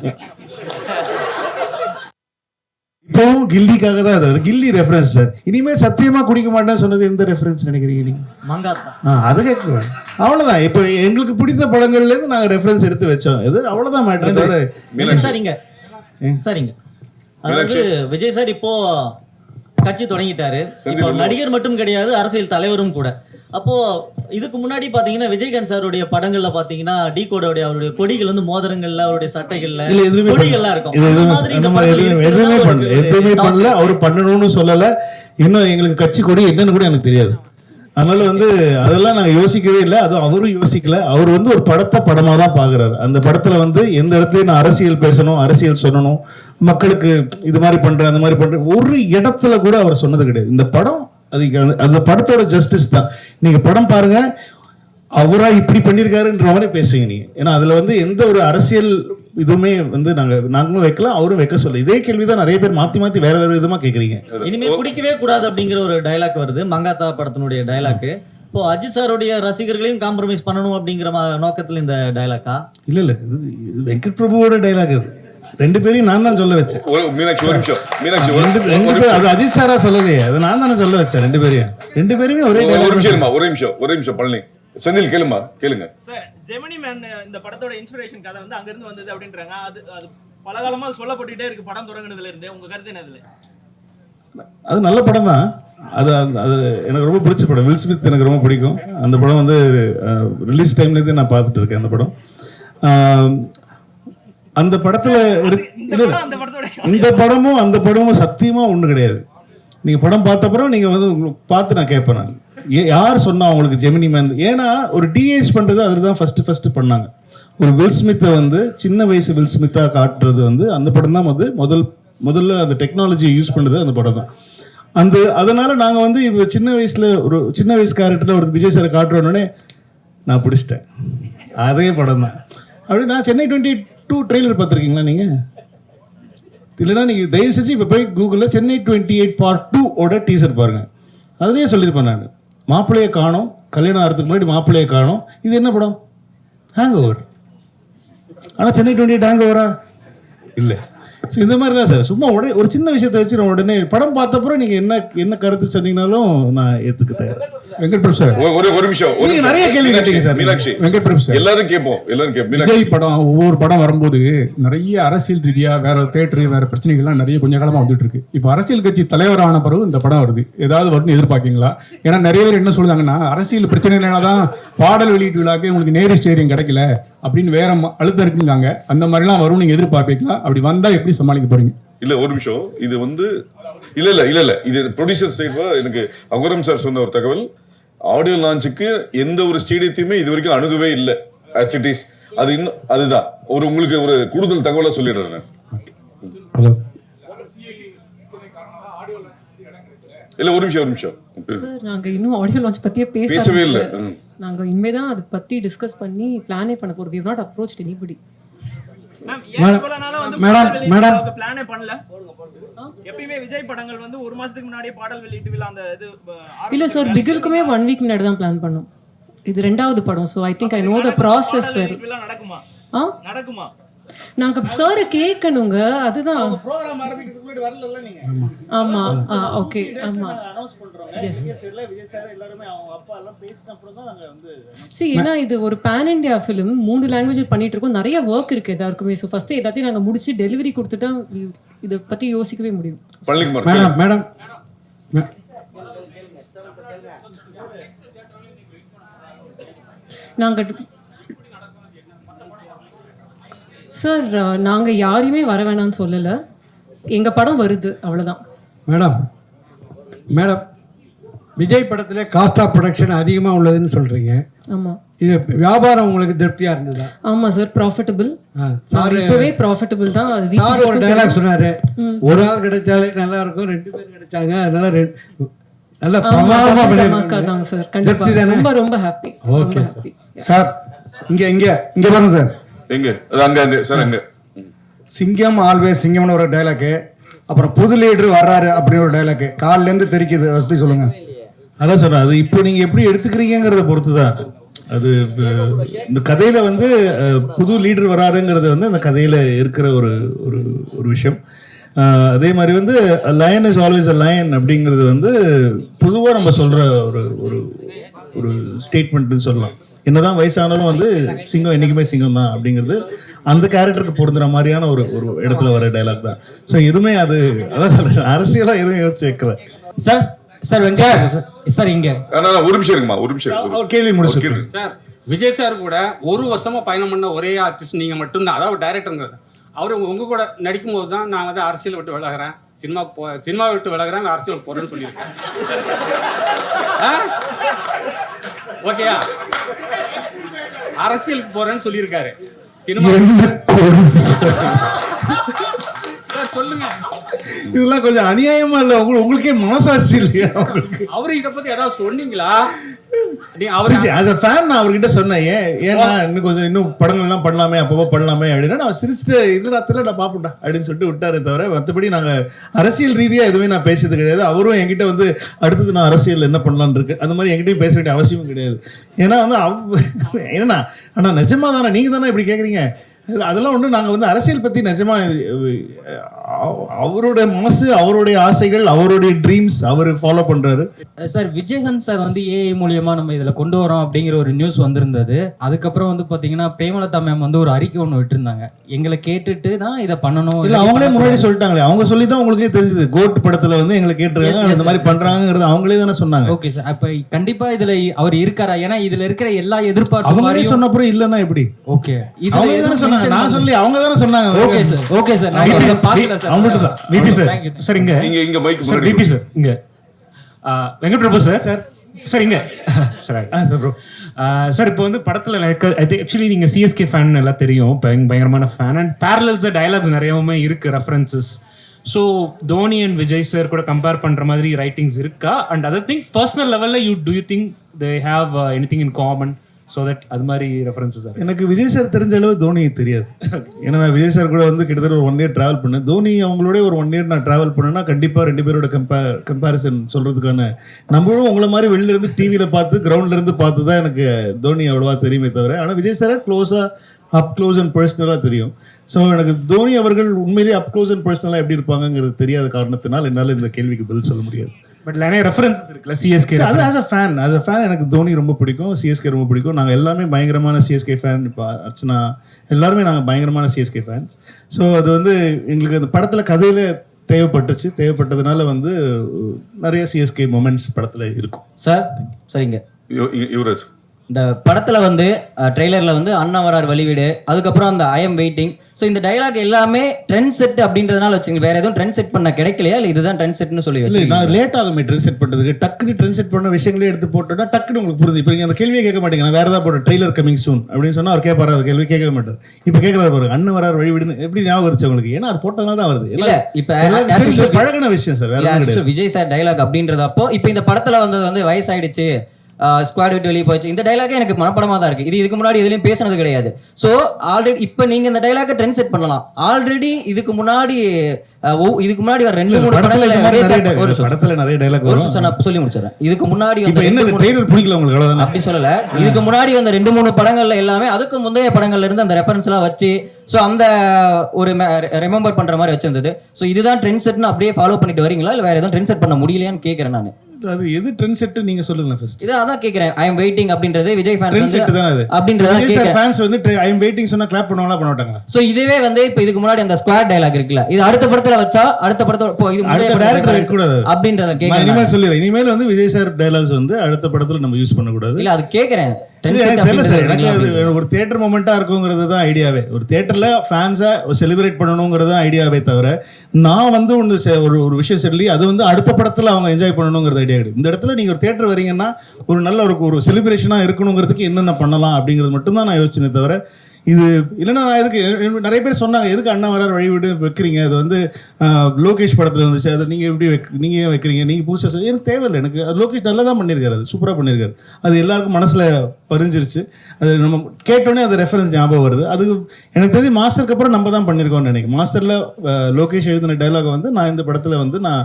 இப்போ கில்லிக்காக தான் அது. கில்லி ரெஃபரன்ஸ் சார். இனிமே சத்தியமா குடிக்க மாட்டேன்னு சொன்னது எந்த ரெஃபரன்ஸ் நினைக்கிறீங்க நீங்க? மங்காத்தா. அது கேட்க அவ்வளவுதான். இப்போ எங்களுக்கு பிடித்த படங்கள்ல இருந்து நாங்க ரெஃபரன்ஸ் எடுத்து வச்சோம். இது அவ்வளவுதான் மேட்டர். சரிங்க. அதாவது விஜய் சார் இப்போ கட்சி தொடங்கிட்டாரு. இப்போ நடிகர் மட்டும் கிடையாது, அரசியல் தலைவரும் கூட. அப்போ இதுக்கு முன்னாடி பாத்தீங்கன்னா விஜயகாந்த் சாருடைய படங்கள்ல பாத்தீங்கன்னா டி கோடோடைய அவருடைய கொடிகள் வந்து மோதிரங்கள்ல, அவருடைய சட்டைகள்ல கொடிகள்லாம் இருக்கும். எதுவுமே பண்ணல. அவரு பண்ணணும்னு சொல்லல. இன்னும் எங்களுக்கு கட்சி கொடி என்னன்னு கூட எனக்கு தெரியாது. அதனால வந்து அதெல்லாம் நாங்க யோசிக்கவே இல்லை. அது அவரும் யோசிக்கல. அவர் வந்து ஒரு படத்தை படமா தான் பாக்குறாரு. அந்த படத்துல வந்து எந்த இடத்துலயும் நான் அரசியல் பேசணும், அரசியல் சொல்லணும், மக்களுக்கு இது மாதிரி பண்றேன் அந்த மாதிரி பண்றேன் ஒரு இடத்துல கூட அவர் சொன்னது கிடையாது. இந்த படம் அது அந்த படத்தோட ஜஸ்டிஸ் தான். நீங்க படம் பாருங்க, அவரா இப்படி பண்ணிருக்காருன்ற மாதிரி பேசுவீங்க நீங்க. ஏன்னா அதுல வந்து எந்த ஒரு அரசியல் இதுவுமே வந்து நாங்களும் வைக்கலாம், அவரும் வைக்க சொல்ல. இதே கேள்விதான் நிறைய பேர் மாத்தி வேற விதமா கேக்குறீங்க. இனிமே குடிக்கவே கூடாது அப்படிங்கிற ஒரு டயலாக் வருது, மங்காத்தா படத்தினுடைய டயலாக். இப்போ அஜித் சாருடைய ரசிகர்களையும் காம்ப்ரமைஸ் பண்ணணும் அப்படிங்கிற நோக்கத்துல இந்த டயலாக்கா? இல்ல வெங்கட் பிரபுவோட டயலாக் அது. ரெண்டு பேரையும் நான் தான் சொல்ல வச்சேன். அது அஜித் சாரா சொல்லலையே, அது நான் தானே சொல்ல வச்சேன். ரெண்டு பேருமே ஒரே நிமிஷம் பழனி செந்தில் கேளுங்க சார். ஜெமினி மேன் இந்த படத்தோட இன்ஸ்பிரேஷன் கதை வந்து அங்க இருந்து வந்தது அப்படின்றாங்க. அது பலகாலமா சொல்லப்பட்டுட்டே இருக்கு படம் தொடங்குனதுல இருந்து. உங்க கருத்து என்ன? அது நல்ல படம் தான். அது எனக்கு ரொம்ப பிடிச்ச படம். வில் ஸ்மித் எனக்கு ரொம்ப பிடிக்கும். அந்த படம் வந்து ரிலீஸ் டைம்ல இருந்து நான் பார்த்துட்டு இருக்கேன். அந்த படம் அந்த படத்துல இந்த படமும் அந்த படமும் சத்தியமா ஒண்ணு கிடையாது. நீங்க படம் பார்த்த அப்புறம் நீங்க வந்து பார்த்து நான் கேட்பேன், நான் யார் சொன்னா உங்களுக்கு ஜெமினி மேன்? ஏன்னா ஒரு டிஏஜ் பண்றது அதுதான் ஃபர்ஸ்ட் பண்ணாங்க. ஒரு வில் ஸ்மித்தை வந்து சின்ன வயசு வில் ஸ்மித்தா காட்டுறது வந்து அந்த படம் தான் வந்து முதல்ல அந்த டெக்னாலஜியை யூஸ் பண்ணது அந்த படம் தான். அதனால நாங்க வந்து இப்போ சின்ன வயசு கேரக்டர்ல ஒரு விஜய் சாரை காட்டுறோன்னே நான் பிடிச்சிட்டேன். அதே படம் தான். அப்படி நான் சென்னை 22 ட்ரெய்லர் பார்த்துருக்கீங்களா நீங்க? இல்லைன்னா நீங்க தயவு செஞ்சு இப்போ போய் கூகுளில் சென்னை 28 Part 2 டீசர் பாருங்க. அதுலேயே சொல்லியிருப்பேன் நான், மாப்பிள்ளையை காணோம், கல்யாணம் ஆகிறதுக்கு முன்னாடி மாப்பிள்ளையை காணோம். இது என்ன படம்? Hang over. ஆனால் சென்னை 28 ஹேங் ஓவரா? இல்லை. ஸோ இந்த மாதிரி தான் சார். சும்மா உடனே ஒரு சின்ன விஷயத்தை வச்சு நான் உடனே படம் பார்த்தப்பறம் நீங்கள் என்ன கருத்து சொன்னீங்கனாலும் நான் ஏற்றுக்க தயார். வெங்கட் பிரபு சார் ஒரு நிமிஷம் நீங்க நிறைய கேள்வி கேட்டீங்க சார். மீனாட்சி, வெங்கட் பிரபு சார், எல்லாரும் கேட்போம். விஜய் படம் ஒவ்வொரு படம் வரும்போது நிறைய அரசியல் ரீதியா வேற தேட்டரு வேற பிரச்சனைகள்லாம் நிறைய கொஞ்ச காலமா வந்துட்டு இருக்கு. இப்போ அரசியல் கட்சி தலைவரான பிறகு இந்த படம் வருது, ஏதாவது வரும்னு எதிர்பார்க்கீங்களா? ஏன்னா நிறைய பேர் என்ன சொல்லுவாங்கன்னா அரசியல் பிரச்சனைனாலதான் பாடல் வெளியீட்டு விழாக்கு உங்களுக்கு நேரு ஸ்டேரியம் கிடைக்கல அப்படின்னு வேற அழுத்தம் இருக்குங்காங்க. அந்த மாதிரிலாம் வரும் நீங்க எதிர்பார்ப்பீங்களா? அப்படி வந்தா எப்படி சமாளிக்க போறீங்க? இல்ல ஒரு நிமிஷம், இது வந்து இல்ல இது ப்ரொடியூசர் சைடு எனக்கு அகுரம் சார் சொன்ன ஒரு தகவல், ஆடியோ லான்ச்சுக்கு எந்த ஒரு ஸ்டேடியத்தையுமே இது வரைக்கும் அணுகவே இல்லை as it is. அது இன்னும் அதுதான் உங்களுக்கு ஒரு கூடுதல் தகவலை சொல்லிடுறேன். இல்ல ஒரு நிமிஷம் சார், நாங்க இன்னும் ஆடியோ லான்ச் பத்தியே பேசவே இல்லை. நாங்க இனிமே தான் அதை பத்தி டிஸ்கஸ் பண்ணி பிளானே பண்ண போறோம். we have not approached anybody. Madam பிளானே பண்ணல. எப்பயுமே விஜய் படங்கள் வந்து ஒரு மாசத்துக்கு முன்னாடியே பாடல் வெளியிட்டு விழா அந்த இது இல்ல சார், பிகிலுக்குமே 1 வீக் முன்னாடி தான் பிளான் பண்ணோம். இது ரெண்டாவது படம். So I think I know the process where. நடக்குமா? நாங்க சார் கேட்கணுங்க, அதுதான் ப்ரோகிராம் ஆரம்பிக்கிறதுக்கு முன்னாடி வரல நீங்க. ஆமா ஓகே ஆமா அனௌன்ஸ் பண்றோம். தெரியல விஜய் சார் எல்லாரும் அவங்க அப்பா எல்லாம் பேசின அப்புறம் தான் நாங்க வந்து ஏன்னா இது ஒரு பேன் இண்டியா ஃபிலிம், 3 லாங்குவேஜ் பண்ணிட்டு இருக்கோம், நிறைய ஒர்க் இருக்கு எல்லாருக்குமே. ஸோ ஃபர்ஸ்ட் எல்லாத்தையும் நாங்க முடிச்சு டெலிவரி கொடுத்துட்டா இதை பத்தி யோசிக்கவே முடியும். மேடம் நாங்க சார் நாங்க யாரையுமே வர வேணாம்னு சொல்லல, எங்க படம் வருது அவ்வளவுதான். மேடம் விஜய் படத்துல காஸ்ட் ஆஃப் ப்ரொடக்ஷன் அதிகமா உள்ளதுன்னு சொல்றீங்க. ஆமா, இது வியாபாரம் உங்களுக்கு திருப்தியா இருந்ததா? ஆமா சார், ப்ராஃபிட்டபிள். சார் இப்பவே ப்ராஃபிட்டபிள் தான். சார் ஒரு டயலாக் சொன்னாரு, ஒரு ஆள் கிடைச்சாலே நல்லா இருக்கும், 2 பேர் கிடைச்சாங்க, அதனால நல்ல பிரமாதமா பண்ணிருக்காங்க சார். கண்டிப்பா ரொம்ப ரொம்ப ஹாப்பி. ஓகே சார், இங்க பாருங்க சார், அங்க சார், அங்க சிங்கம் ஆல்வேஸ் சிங்கம்னு ஒரு டைலாக், அப்புறம் புது லீடர் வர்றாரு அப்படின்னு ஒரு டைலாக் காலில இருந்து தெரிக்குது. அதை சொல்லுங்க. அதான் சார், அது இப்போ நீங்க எப்படி எடுத்துக்கிறீங்கிறத பொறுத்து தான். அது இந்த கதையில வந்து புது லீடர் வராருங்கிறது வந்து அந்த கதையில இருக்கிற ஒரு விஷயம். அதே மாதிரி வந்து line is always a lion அப்படிங்கிறது வந்து பொதுவாக நம்ம சொல்ற ஒரு ஸ்டேட்மெண்ட்னு சொல்லலாம். என்னதான் வயசானாலும் வந்து சிங்கம் என்னைக்குமே சிங்கம் தான் அப்படிங்கிறது அந்த கேரக்டருக்கு பொருந்துற மாதிரியான ஒரு இடத்துல வர டைலாக் தான். ஸோ எதுவுமே அதான் சொல்றேன், அரசியலா எதுவும் யோசிச்சு வைக்கல. சார் இங்க ஒரு நிமிஷம் இருக்குமா, ஒரு நிமிஷம் கேள்வி முடிச்சு. சார், விஜய் சார் கூட 1 வருஷமா பயணம் பண்ண ஒரே ஆர்டிஸ்ட் நீங்க மட்டும்தான், அதாவது டைரக்டருங்கிறது. அவர் உங்க கூட நடிக்கும் போது தான் நான் வந்து அரசியல் விட்டு விலகிறேன், சினிமா விட்டு விலகிறேன், அரசியலுக்கு போறேன்னு சொல்லியிருக்கேன். ஓகேயா? அரசியலுக்கு போறேன்னு சொல்லியிருக்காரு. சொல்லுங்க, இதெல்லாம் கொஞ்சம் அநியாயமா இல்ல? உங்களுக்கே மனசாட்சி இல்லையா? அவரு இத பத்தி ஏதாவது சொன்னீங்களா? அவர்கிட்ட சொன்னேன், ஏன்னா இன்னும் படங்கள் எல்லாம் பண்ணலாமே, அப்பப்போ பண்ணலாமே அப்படின்னா நான் சிரிச்சுட்டு இது ராத்திரில நான் பாப்பேன்டா அப்படின்னு சொல்லிட்டு விட்டாரே தவிர மற்றபடி நாங்க அரசியல் ரீதியா எதுவுமே நான் பேசியது கிடையாது. அவரும் என்கிட்ட வந்து அடுத்தது நான் அரசியல் என்ன பண்ணலான்னு இருக்கு அந்த மாதிரி என்கிட்டயும் பேச வேண்டிய அவசியமும் கிடையாது. ஏன்னா வந்து ஏன்னா ஆனா நிஜமா தானே நீங்க தானே இப்படி கேக்குறீங்க? அதெல்லாம் ஒண்ணு. நாங்க வந்து அரசியல் பத்தி நிஜமா அவருடைய மனசு, அவருடைய ஆசைகள், அவருடைய ட்ரீம்ஸ் அவர் ஃபாலோ பண்றாரு. சார், விஜயகாந்த் சார் வந்து ஏஐ மூலியமா நம்ம இதுல கொண்டு வரோம் அப்படிங்கிற ஒரு நியூஸ் வந்திருந்தது. அதுக்கப்புறம் வந்து பாத்தீங்கன்னா பிரேமலதா மேம் வந்து ஒரு அறிக்கை ஒன்று விட்டுருந்தாங்க, எங்களை கேட்டுட்டு தான் இதை பண்ணணும். இல்ல அவங்களே முன்னாடி சொல்லிட்டாங்களே, அவங்க சொல்லி தான் உங்களுக்கே தெரிஞ்சது. கோட் படத்துல வந்து எங்களை கேட்டுருக்காங்க, இந்த மாதிரி பண்றாங்கிறது அவங்களே தானே சொன்னாங்க. ஓகே சார், அப்ப கண்டிப்பா இதுல அவர் இருக்காரா? ஏன்னா இதுல இருக்கிற எல்லா எதிர்பார்ப்பும் அவங்களே சொன்ன அப்புறம் இல்லன்னா எப்படி? ஓகே, இதுல நான் சொல்லி அவங்க தானே சொன்னாங்க. ஓகே சார், ஓகே சார், நான் இத பார்க்கல சார். அவங்கட்ட தான் விபி சார். சார் இங்க மைக் சார், விபி சார் இங்க. வெங்கட் பிரபு சார். சார் இங்க. Sir bro. சார் இப்போ வந்து படத்துல ஆக்சுவலி நீங்க சிஎஸ்கே ஃபேன் எல்லாம் தெரியும், பயங்கரமான ஃபேன். அண்ட் பேரலல்ஸ் டயலாக்ஸ் நிறையவுமே இருக்கு, references. So Dhoni and Vijay sir கூட கம்பேர் பண்ற மாதிரி ரைட்டிங்ஸ் இருக்கா? அண்ட் அதர் திங் பர்சனல் லெவல்ல to you think they have anything in common? So that அது மாதிரி ரெஃபரன்சஸ். எனக்கு விஜய் சார் தெரிஞ்ச அளவு தோனி தெரியாது. ஏன்னா நான் விஜய் சார் கூட வந்து கிட்டத்தட்ட ஒரு 1 year ட்ராவல் பண்ணேன். தோனி அவங்களோட ஒரு 1 year நான் ட்ராவல் பண்ணேன்னா கண்டிப்பாக 2 பேரோட கம்பேரிசன் சொல்றதுக்கான, நம்மளும் உங்களை மாதிரி வெளியில இருந்து டிவியில பார்த்து கிரவுண்ட்ல இருந்து பார்த்து தான் எனக்கு தோனி அவ்வளவா தெரியுமே தவிர, ஆனால் விஜய் சார் க்ளோஸா அப் க்ளோஸ் அண்ட் பர்சனலாக தெரியும். ஸோ எனக்கு தோனி அவர்கள் உண்மையிலேயே அப்க்ளோஸ் அண்ட் பர்சனலாக எப்படி இருப்பாங்கங்கிறது தெரியாத காரணத்தினால் என்னால் இந்த கேள்விக்கு பதில் சொல்ல முடியாது. பட் நிறைய ரெஃபரன்சஸ் இருக்குல்ல சிஎஸ்கே. அது ஆஸ் அ ஃபேன் எனக்கு தோனி ரொம்ப பிடிக்கும், சிஎஸ்கே ரொம்ப பிடிக்கும். நாங்கள் எல்லாமே பயங்கரமான சிஎஸ்கே ஃபேன். இப்போ அர்ச்சனா எல்லாருமே நாங்கள் பயங்கரமான சிஎஸ்கே ஃபேன்ஸ். ஸோ அது வந்து எங்களுக்கு அந்த படத்தில் கதையில் தேவைப்பட்டதுனால வந்து நிறைய சிஎஸ்கே மொமெண்ட்ஸ் படத்தில் இருக்கும். சார் சரிங்க. யுவராஜ், இந்த படத்துல வந்து ட்ரெய்லர்ல வந்து அண்ணா வரார் வழிவிடு, அதுக்கப்புறம் அந்த ஐ எம் வெயிட்டிங். ஸோ இந்த டைலாக் எல்லாமே ட்ரெண்ட் செட் அப்படின்றதுனால வச்சுங்க. வேற எதுவும் ட்ரெண்ட் செட் பண்ண கிடைக்கலையா இல்லை இதுதான் ட்ரெண்ட் செட்னு சொல்லி இல்லை நான் லேட் ஆகுமே ட்ரெண்ட் செட் பண்ணுறதுக்கு. டக்குனு ட்ரெண்ட் செட் பண்ண விஷயங்களே எடுத்து போட்டோன்னா டக்குனு உங்களுக்கு புரிஞ்சு. இப்போ நீங்கள் அந்த கேள்வியே கேட்க மாட்டீங்க. நான் வேறு ஏதாவது போட்டேன் ட்ரெய்லர் கமிங் சூன் அப்படின்னு சொன்னால் அவர் கேட்பாரு, அது கேள்வி கேட்க மாட்டார். இப்போ கேட்குறாரு பாருங்க அண்ணன் வரார் வழிவிடுன்னு எப்படி ஞாபகம் வருச்சு உங்களுக்கு? ஏன்னா அது போட்டதுனால தான் வருது. இல்லை இப்போ பழகின விஷயம் சார். விஜய் சார் டைலாக் அப்படின்றது அப்போ இப்போ இந்த படத்துல வந்தது வந்து வயசாயிடுச்சு, ஸ்குவாட் விட்டு வெளியே போச்சு, இந்த டைலாக்கே எனக்கு மனப்படமா தான் இருக்கு. இது இதுக்கு முன்னாடி எதுலையும் பேசினது கிடையாது. ஸோ ஆல்ரெடி இப்போ நீங்க இந்த டைலாக்கை ட்ரெண்ட் செட் பண்ணலாம். ஆல்ரெடி இதுக்கு முன்னாடி வர 2-3 படத்துல நிறைய டைலாக் வரும். சொல்லி முடிச்சிடறேன். இதுக்கு முன்னாடி பிடிக்கல உங்களுக்கு அப்படி சொல்லல. இதுக்கு முன்னாடி வந்த 2-3 படங்கள்ல எல்லாமே அதுக்கு முந்தைய படங்கள்ல இருந்து அந்த ரெஃபரன்ஸ் எல்லாம் வச்சு ஸோ அந்த ஒரு ரிமெம்பர் பண்ற மாதிரி வச்சிருந்தது. ஸோ இதுதான் ட்ரெண்ட் செட்னு அப்படியே ஃபாலோ பண்ணிட்டு வரீங்களா இல்லை வேற எதுவும் ட்ரெண்ட் செட் பண்ண முடியலையான்னு கேட்கறேன் நான். அது எது ட்ரெண்ட் செட் நீங்க சொல்லுங்க ஃபர்ஸ்ட். இத அதான் கேக்குறேன். ஐ அம் வெயிட்டிங் அப்படின்றது விஜய் ஃபேன்ஸ் ட்ரெண்ட் செட் தான் அது. அப்படின்றத கேக்குறேன். ஃபேன்ஸ் வந்து ஐ அம் வெயிட்டிங் சொன்னா கிளாப் பண்ணுவாங்களா பண்ண மாட்டாங்களா? சோ இதுவே வந்து இப்போ இதுக்கு முன்னாடி அந்த ஸ்குவாட் டயலாக் இருக்குல, இது அடுத்த படத்துல வச்சா அடுத்த படத்தோட போ இது முன்னாடி டைரக்டர் வைக்க கூடாது அப்படின்றத கேக்குறேன். இனிமேல் சொல்லிறேன். இனிமேல் வந்து விஜய் சார் டயலாக்ஸ் வந்து அடுத்த படத்துல நம்ம யூஸ் பண்ண கூடாது. இல்ல அது கேக்குறேன். ஒரு தியேட்டர் மொமெண்டா இருக்குங்கிறது தான் ஐடியாவே. ஒரு தியேட்டர்ல ஃபேன்ஸை செலிப்ரேட் பண்ணணுங்கிறது தான் ஐடியாவே தவிர நான் வந்து ஒரு விஷயம் சொல்லி அது வந்து அடுத்த படத்துல அவங்க என்ஜாய் பண்ணணுங்கிறது ஐடியா கிடையாது. இந்த இடத்துல நீங்க ஒரு தியேட்டர் வரீங்கன்னா ஒரு நல்ல ஒரு செலிப்ரேஷனா இருக்கணுங்கிறதுக்கு என்னென்ன பண்ணலாம் அப்படிங்கிறது மட்டும் தான் நான் யோசிச்சேனே தவிர இது இல்லைன்னா நான் எதுக்கு நிறைய பேர் சொன்னாங்க எதுக்கு அண்ணா வரார் வழிவிட்டு வைக்கிறீங்க, அது வந்து லோகேஷ் படத்தில் வந்துச்சு, அது நீங்கள் எப்படி நீங்கள் ஏன் வைக்கிறீங்க, நீங்கள் புதுசாக எனக்கு தேவையில்லை. எனக்கு லோகேஷ் நல்லா தான் பண்ணியிருக்காரு, அது சூப்பராக பண்ணியிருக்காரு. அது எல்லாருக்கும் மனசில் பதிஞ்சிருச்சு. அது நம்ம கேட்டோன்னே அது ரெஃபரன்ஸ் ஞாபகம் வருது. அது எனக்கு தெரிஞ்சு மாஸ்டருக்கு அப்புறம் நம்ம தான் பண்ணியிருக்கோம்னு நினைக்கிறேன். மாஸ்டரில் லோகேஷ் எழுதின டைலாகை வந்து நான் இந்த படத்தில் வந்து நான்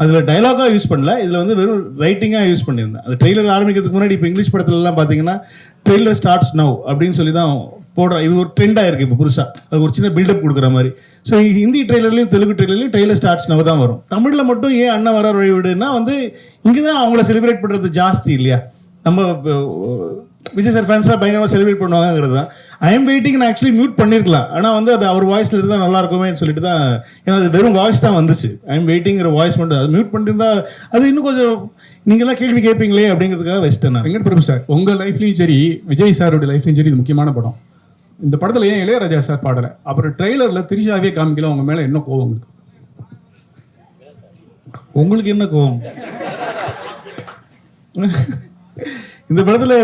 அதில் டைலாகாக யூஸ் பண்ணல, இதில் வந்து வெறும் ரைட்டிங்காக யூஸ் பண்ணியிருந்தேன். அது ட்ரெய்லர் ஆரம்பிக்கிறதுக்கு முன்னாடி இப்போ இங்கிலீஷ் படத்துலலாம் பார்த்தீங்கன்னா ட்ரெய்லர் ஸ்டார்ட்ஸ் நவ் அப்படின்னு சொல்லி தான் போடுறேன். இது ஒரு ட்ரெண்டாக இருக்குது இப்போ புதுசாக. அது ஒரு சின்ன பில்டப் கொடுக்குற மாதிரி. ஸோ ஹிந்தி ட்ரெய்லர்லையும் தெலுங்கு ட்ரெய்லர்லையும் ட்ரெய்லர் ஸ்டார்ட்ஸ் நவ் தான் வரும். தமிழில் மட்டும் ஏன் அண்ணன் வரார் வழிவிடுன்னா வந்து இங்கே தான் அவங்கள செலிப்ரேட் பண்ணுறது ஜாஸ்தி இல்லையா? நம்ம விஜய் சார் ஃபேன்ஸாக பயங்கரமாக செலிப்ரேட் பண்ணுவாங்கிறது தான். ஐ எம் வெயிட்டிங் நான் ஆக்சுவலி மியூட் பண்ணியிருக்கலாம், ஆனால் வந்து அது அவர் வாய்ஸில் இருந்தால் நல்லா இருக்குமே சொல்லிட்டு தான். ஏன்னா அது வெறும் வாய்ஸ் தான் வந்துச்சு. ஐ எம் வெயிட்டிங்கிற வாய்ஸ் மட்டும் அது மியூட் பண்ணியிருந்தா அது இன்னும் கொஞ்சம் நீங்களாம் கேள்வி கேட்பீங்களே அப்படிங்கிறதுக்காக வச்சிட்டேன் நான். வெங்கட் பிரபு சார், உங்கள் லைஃப்லையும் சரி விஜய் சாரோட லைஃப்லையும் சரி இது முக்கியமான படம். இந்த படத்தில் ஏன் இளையராஜா சார் பாடலை, அப்புறம் ட்ரெய்லரில் திரிஷாவே காமிக்கல, உங்க மேலே என்ன கோவம் உங்களுக்கு? உங்களுக்கு என்ன கோவம்? இந்த படத்தில்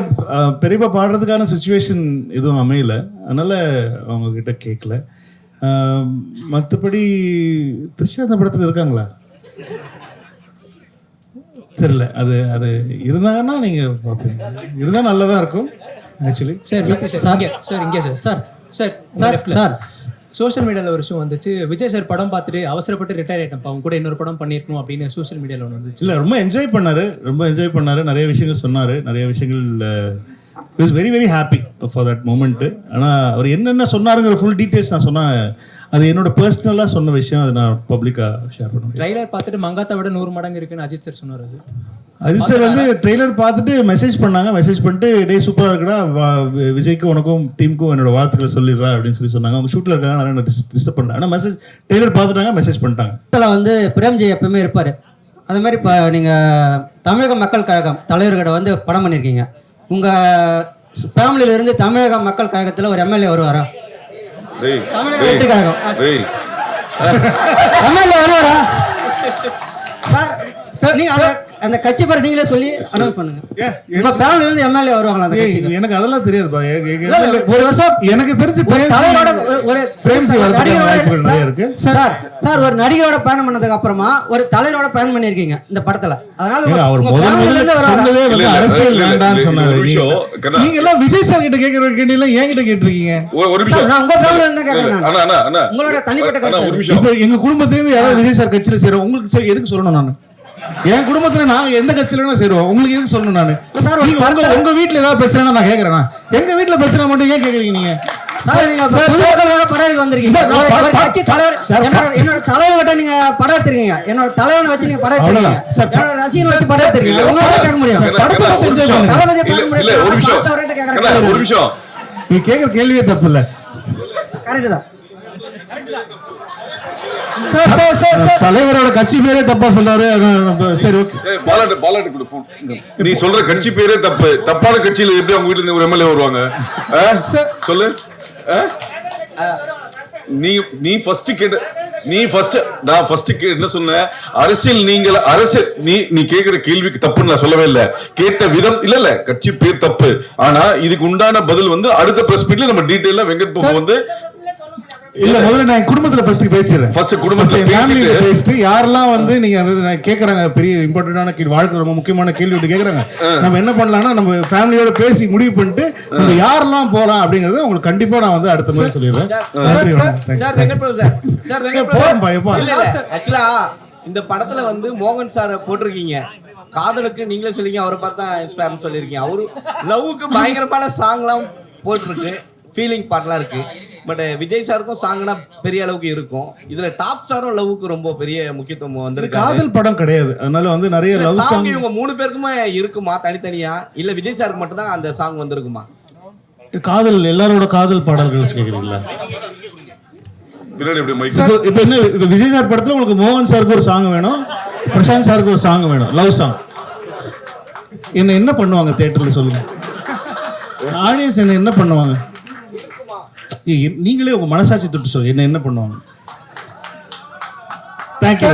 பெரியப்பா பாடுறதுக்கான சுச்சுவேஷன் எதுவும் அமையல, அதனால அவங்க கிட்ட கேட்கல. மற்றபடி த்ரிஷா இந்த படத்தில் இருக்காங்களா தெரியல. அது அது இருந்தாங்கன்னா நீங்கள் பார்ப்பீங்க. இருந்தால் நல்லதாக இருக்கும் ஆக்சுவலி. சார் சோஷியல் மீடியாவில் ஒரு விஷயம் வந்துச்சு, விஜய் சார் படம் பார்த்துட்டு அவசரப்பட்டு ரிட்டையர் ஆகிட்டப்பா, அவங்க கூட இன்னொரு படம் பண்ணியிருக்கணும் அப்படின்னு சோஷியல் மீடியாவில் ஒன்று வந்துச்சு. இல்லை ரொம்ப என்ஜாய் பண்ணாரு, நிறைய விஷயங்கள் சொன்னார், நிறைய விஷயங்கள் is very very happy for that moment. ஆனால் அவர் என்னென்ன சொன்னாருங்கிற ஃபுல் டீட்டெயில்ஸ் நான் சொன்னேன். அது என்னோட பர்சனலாக சொன்ன விஷயம், அது நான் பப்ளிக்காக ஷேர் பண்ணுவேன். ட்ரைலர் பார்த்துட்டு மங்காத்தை விட 100 மடங்கு இருக்குன்னு அஜித் சார் சொன்னார். அது அஜித் சார் வந்து ட்ரெய்லர் பார்த்துட்டு மெசேஜ் பண்ணாங்க. மெசேஜ் பண்ணிட்டு டே சூப்பராக இருக்குடா, விஜய்க்கு உனக்கும் டீமுக்கும் என்னோட வாழ்த்துக்களை சொல்லிடுறா அப்படின்னு சொல்லி சொன்னாங்க. அவங்க ஷூட்டில் இருக்காங்க, அதனால டிஸ்டர்ப் பண்ணாங்க. ஆனால் ட்ரெய்லர் பார்த்துட்டாங்க, மெசேஜ் பண்ணிட்டாங்க. இதில் வந்து பிரேம்ஜி எப்பவுமே இருப்பார். அது மாதிரி இப்போ நீங்கள் தமிழக மக்கள் கழகம் தலைவர்கிட்ட வந்து படம் பண்ணியிருக்கீங்க. உங்கள் ஃபேமிலியிலேருந்து தமிழக மக்கள் கழகத்தில் ஒரு எம்எல்ஏ வருவாரா? தமிழக வெற்றி கழகம் எம்எல்ஏ வருவாரா சார்? நீங்க அந்த கட்சி பேர் நீங்களே சொல்லி அனௌன்ஸ் பண்ணுங்க. உங்க ஃபேமிலில இருந்து எம்எல்ஏ வருவாங்களா அந்த கட்சிக்கு? எனக்கு அதெல்லாம் தெரியாதுப்பா. ஒரு வருஷம் எனக்கு தெரிஞ்சு தலைவரோட ஒரு சார் ஒரு நடிகரோட பயணம் பண்ணதுக்கு அப்புறமா ஒரு தலைவரோட பயணம் பண்ணிருக்கீங்க இந்த படத்துல. அதனால அரசியல் வேண்டாம்னு சொன்னாரு. நீங்க எல்லாம் விஜய் சார் கிட்ட கேட்கிற கேட்டீங்களா, என்கிட்ட கேட்டிருக்கீங்க? நான் உங்க ஃபேமிலில இருந்து கேட்கறேன். உங்களோட தனிப்பட்ட கருத்து. இப்போ எங்க குடும்பத்துல இருந்து யாராவது விஜய் சார் கட்சியில சேரும், உங்களுக்கு எதுக்கு சொல்லணும்? நான் என் குடும்பத்துல நாங்க எந்த கட்சியில சேருவோம், உங்களுக்கு எதுக்கு சொல்லணும்? நான் உங்க வீட்டுல ஏதாவது பிரச்சனை நான் கேட்கறேன். எங்க வீட்டுல பிரச்சனை மட்டும் ஏன் கேக்குறீங்க நீங்க? சார் நீங்க பொதுமக்களுக்காக படம் எடுக்க வந்திருக்கீங்க. ஒரு கட்சி தலைவர் என்னோட தலைவர்கிட்ட நீங்க படம் எடுத்திருக்கீங்க. என்னோட தலைவனை வச்சு நீங்க படம் எடுத்திருக்கீங்க. என்னோட ரசிகனை வச்சு படம் எடுத்திருக்கீங்க. உங்களால கேட்க முடியும். தளபதியை பார்க்க முடியாது. பார்த்தவர்கிட்ட கேட்கறேன். ஒரு நிமிஷம், நீ கேட்குற கேள்வியே தப்பு இல்லை. கரெக்ட் தான். தலைவரோட கட்சி பேரே தப்பா சொல்றாரு. சரி ஓகே, பாலாட்டு கொடு போன். நீ சொல்ற கட்சி பேரே தப்பு. தப்பான கட்சியில எப்படி அவங்க வீட்டுல இருந்து ஒரு எம்எல்ஏ வருவாங்க? சொல்லு. நான் ஃபர்ஸ்ட் என்ன சொன்னேன்? அரசியல் நீ கேக்குற கேள்விக்கு தப்புன்னு நான் சொல்லவே இல்லை. கேட்ட விதம் இல்ல கட்சி பேர் தப்பு. ஆனா இதுக்கு உண்டான பதில் வந்து அடுத்த பிரஸ் மீட்ல நம்ம டீடைலா வெங்கட் பிரபு வந்து இல்ல முதல்ல நான் குடும்பத்துல பேசிடுறேன். குடும்பத்துல பேசிட்டு யாரெல்லாம் வந்து நீங்க கேக்குறாங்க பெரிய இம்பார்ட்டன்டான கேள்வி, வாழ்க்கை ரொம்ப முக்கியமான கேள்வி கேக்குறாங்க. நம்ம என்ன பண்ணலாம்னா நம்ம ஃபேமிலியோட பேசி முடிவு பண்ணிட்டு நம்ம யாரெல்லாம் போலாம் அப்படிங்கறது உங்களுக்கு கண்டிப்பா நான் வந்து அடுத்த முறை சொல்லிடுறேன். ஆக்சுவலா இந்த படத்துல வந்து மோகன் சார் போட்டிருக்கீங்க. காதலுக்கு நீங்களே சொல்லிங்க, அவரை பார்த்தா இன்ஸ்பயர்னு சொல்லியிருக்கீங்க. அவரு லவ்வுக்கு பயங்கரமான சாங்லாம் போட்டிருக்கு, ஃபீலிங் பாட்லாம் இருக்கு. பட் விஜய் சாருக்கும் சாங்னா பெரிய அளவுக்கு இருக்கும். இதுல டாப் ஸ்டாரும் லவ்வுக்கு ரொம்ப பெரிய முக்கியத்துவம் வந்திருக்கு. காதல் படம் கிடையாது, அதனால வந்து நிறைய லவ் சாங் இவங்க 3 பேருக்குமே இருக்குமா தனித்தனியா, இல்ல விஜய் சாருக்கு மட்டும் தான் அந்த சாங் வந்திருக்குமா? காதல் எல்லாரோட காதல் பாடல்கள் கேக்குறீங்களா? இப்ப என்ன விஜய் சார் படத்துல உங்களுக்கு மோகன் சாருக்கு ஒரு சாங் வேணும், பிரசாந்த் சாருக்கு ஒரு சாங் வேணும், லவ் சாங். என்ன பண்ணுவாங்க தியேட்டர்ல சொல்லுங்க? ஆடியன்ஸ் என்ன பண்ணுவாங்க? நீங்களே உங்க மனசாட்சி தொட்டு சொல்லுங்க, என்ன பண்ணுவாங்க? Thank you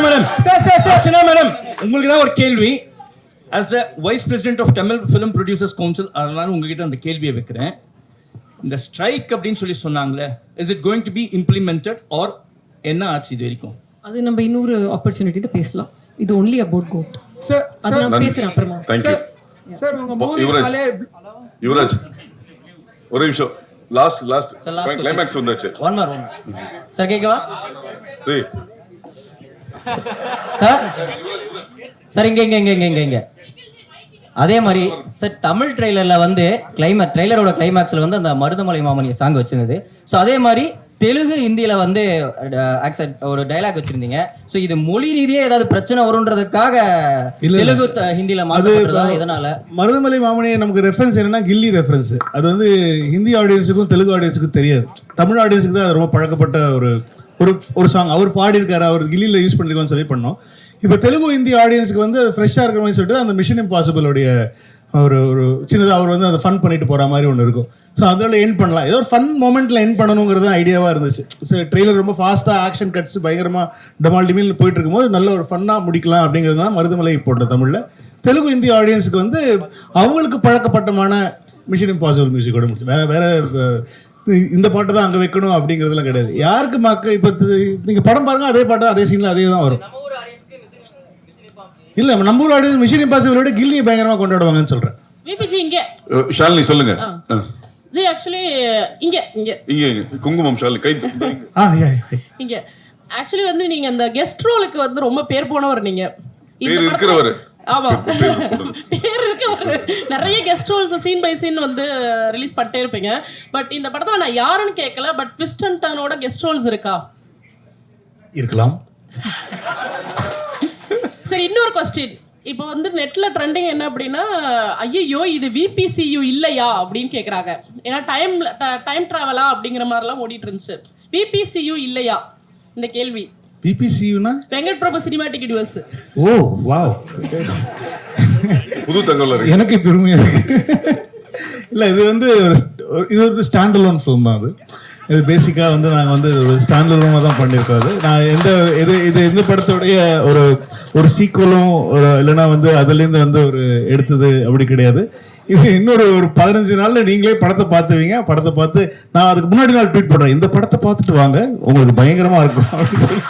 madam. உங்களுக்கு தான் ஒரு கேள்வி. as the vice president of Tamil Film Producers Council, அதனால உங்ககிட்ட அந்த கேள்வியை வைக்கிறேன். இந்த ஸ்ட்ரைக் அப்படின்னு சொல்லி சொன்னாங்களே, is it going to be implemented or என்ன ஆச்சு இது வரைக்கும்? அது நம்ம இன்னொரு ஆப்பர்ச்சுனிட்டில பேசலாம். இது only about goat. சார் அது நான் பேசுறேன் அப்புறமா. சார் உங்க மூவிஸ்னாலே யுவராஜ் ஒரு நிமிஷம். லாஸ்ட் கிளைமாக்ஸ் வந்தாச்சு. ஒன் மோர் சார் கேக்கவா? சார் இங்க அதே மாதிரி சார் தமிழ் ட்ரெய்லர்ல வந்து ட்ரெய்லரோட கிளைமாக்ஸ்ல வந்து அந்த மருதமலை மாமணி சாங் வச்சிருந்தது. ஸோ அதே மாதிரி தெலுங்கு ஹிந்தியில வந்து ஒரு டைலாக் வச்சிருந்தீங்க. ஸோ இது மொழி ரீதியா ஏதாவது பிரச்சனை வரும்ன்றதுக்காக தெலுங்கு ஹிந்தியில மாற்றப்படுறதா? இதனால மருதமலை மாமணி நமக்கு ரெஃபரன்ஸ் என்னன்னா கில்லி ரெஃபரன்ஸ். அது வந்து ஹிந்தி ஆடியன்ஸுக்கும் தெலுங்கு ஆடியன்ஸுக்கும் தெரியாது. தமிழ் ஆடியன்ஸுக்கு தான் அது ரொம்ப பழக்கப்பட்ட ஒரு சாங். அவர் பாடியிருக்காரு, அவர் கில்லியில் யூஸ் பண்ணிருக்கோம்னு சொல்லி பண்ணோம். இப்போ தெலுங்கு ஹிந்தி ஆடியன்ஸுக்கு வந்து ஃப்ரெஷ்ஷாக இருக்கிற மாதிரி சொல்லிட்டு அந்த மிஷன் இம்பாசிபிளோடைய ஒரு சின்னதாக அவர் வந்து அதை ஃபன் பண்ணிட்டு போகிற மாதிரி ஒன்று இருக்கும். ஸோ அதில் எண்ட் பண்ணலாம், ஏதோ ஒரு ஃபன் மொமெண்ட்டில் எண்ட் பண்ணணுங்கிறது ஐடியாவாக இருந்துச்சு. ஸோ ட்ரெய்லர் ரொம்ப ஃபாஸ்ட்டாக ஆக்ஷன் கட்ஸ் பயங்கரமாக டமால் டிமில் போயிட்டு இருக்கும்போது நல்ல ஒரு ஃபன்னாக முடிக்கலாம் அப்படிங்கிறது தான் மருதமலை போட்ட தமிழில். தெலுங்கு ஹிந்தி ஆடியன்ஸுக்கு வந்து அவங்களுக்கு பழக்கப்பட்டமான மிஷன் இம்பாசிபிள் மியூசிக்கோட முடிச்சு வேற இந்த பாட்டு தான் அங்கே வைக்கணும் அப்படிங்கிறதுலாம் கிடையாது. யாருக்கு இப்போ நீங்கள் படம் பாருங்க, அதே பாட்டு அதே சீனில் அதே தான் வரும். இல்ல நம்ம ஊர் ஆடியன்ஸ் மிஷன் இம்பாசிபிளோட கில்லி பயங்கரமா கொண்டாடுவாங்கன்னு சொல்றேன். விபிஜி இங்க ஷாலினி சொல்லுங்க. ஜி ஆக்சுவலி இங்க குங்குமம் ஷாலினி கை இங்க ஆக்சுவலி வந்து நீங்க அந்த கெஸ்ட் ரோலுக்கு வந்து ரொம்ப பேர் போனவர். நீங்க பேர் இருக்கிறவர். ஆமா பேர் இருக்கவர். நிறைய guest roles scene by scene வந்து ரிலீஸ் பண்ணிட்டே இருப்பீங்க. பட் இந்த படத்துல நான் யாருன்னு கேட்கல, பட் ட்விஸ்ட் அண்ட் டர்னோட கெஸ்ட் ரோல்ஸ் இருக்கா? இருக்கலாம். சரி, இன்னொரு கொஸ்டின். இப்போ வந்து நெட்ல ட்ரெண்டிங் என்ன அப்படின்னா, ஐயோ இது விபிசியு இல்லையா அப்படின்னு கேட்குறாங்க. ஏன்னா டைம் ட்ராவலா அப்படிங்கிற மாதிரிலாம் ஓடிட்டு இருந்துச்சு. விபிசியு இல்லையா இந்த கேள்வி? விபிசியுனா வெங்கட் பிரபு சினிமாட்டிக் யூனிவர்ஸ். ஓ வாவ், புது தகவல் எனக்கு பெருமையா இருக்கு. இல்லை இது வந்து ஒரு ஸ்டாண்ட் அலோன் ஃபிலிம் தான். இது பேசிக்காக வந்து நாங்கள் வந்து ஒரு ஸ்டாண்ட் அலோனாக தான் பண்ணியிருக்கோம். அது நான் எந்த படத்துடைய ஒரு சீக்குவலும் இல்லைன்னா வந்து அதுலேருந்து வந்து ஒரு எடுத்தது அப்படி கிடையாது. இது இன்னொரு 15 நாள்ல நீங்களே படத்தை பார்த்துவீங்க. படத்தை பார்த்து நான் அதுக்கு முன்னாடி நாள் ட்வீட் பண்ணுறேன், இந்த படத்தை பார்த்துட்டு வாங்க உங்களுக்கு பயங்கரமா இருக்கும் அப்படின்னு சொல்லி.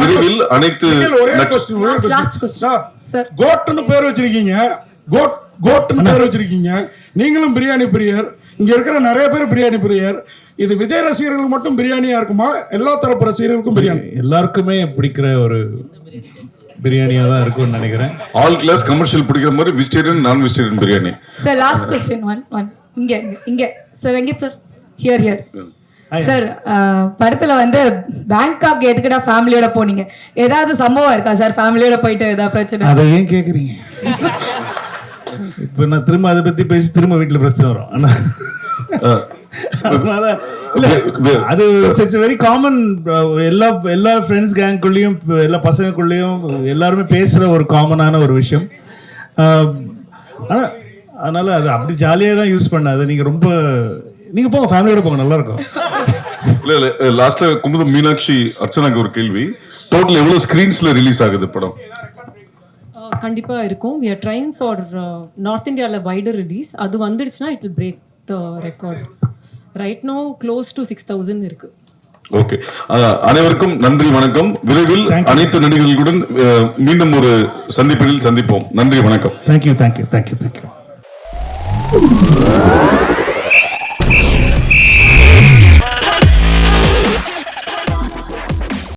விரைவில் அனைத்து கோட்னு பேர் வச்சிருக்கீங்க, கோட்னு பேர் வச்சிருக்கீங்க. நீங்களும் பிரியாணி பிரியர், இங்க இருக்கிற நிறைய பேர் பிரியாணி பிரியர். இது விஜய் ரசிகர்களுக்கு மட்டும் பிரியாணியா இருக்குமா, எல்லா தரப்பு ரசிகர்களுக்கும் பிரியாணி? எல்லாருக்குமே பிடிக்கிற ஒரு பிரியாணியாக தான் இருக்கும்னு நினைக்கிறேன். ஆல் கிளாஸ் கமர்ஷியல் பிடிக்கிற மாதிரி vegetarian non vegetarian biryani. Sir last question one இங்க sir Venkat sir here sir படத்துல வந்து பேங்காக் எதுக்குடா ஃபேமிலியோட போனீங்க? ஏதாவது சம்பவம் இருக்கா சார் ஃபேமிலியோட போயிட்டு ஏதாவது பிரச்சனை? அதை ஏன் கேட்குறீங்க? இப்போ நான் திரும்ப அதை பற்றி பேசி திரும்ப வீட்டில் பிரச்சனை வரும். அதனால அது இட்ஸ் வெரி காமன். எல்லா ஃப்ரெண்ட்ஸ் கேங்குள்ளேயும் எல்லா பசங்களுக்குள்ளேயும் எல்லாருமே பேசுகிற ஒரு காமனான ஒரு விஷயம். ஆனால் அதனால அது அப்படி ஜாலியாக தான் யூஸ் பண்ண. அது நீங்கள் ரொம்ப நீங்கள் போங்க, ஃபேமிலியோட போங்க, நல்லா இருக்கும். இல்ல லாஸ்ட்ல குமுதம் மீனாட்சி அர்ச்சனாக்கு ஒரு கேள்வி. டோட்டல் எவ்வளவு ஸ்கிரீன்ஸ்ல ரிலீஸ் ஆகுது படம்? கண்டிப்பா இருக்கும். we are trying for north இந்தியால வைடர் ரிலீஸ். அது வந்துடுச்சுன்னா it will break the record. right now close to 6000 இருக்கு. ஓகே, அனைவருக்கும் நன்றி, வணக்கம். விரைவில் அனைத்து நடிகர்களுடன் மீண்டும் ஒரு சந்திப்பில் சந்திப்போம். நன்றி, வணக்கம். தேங்க்யூ.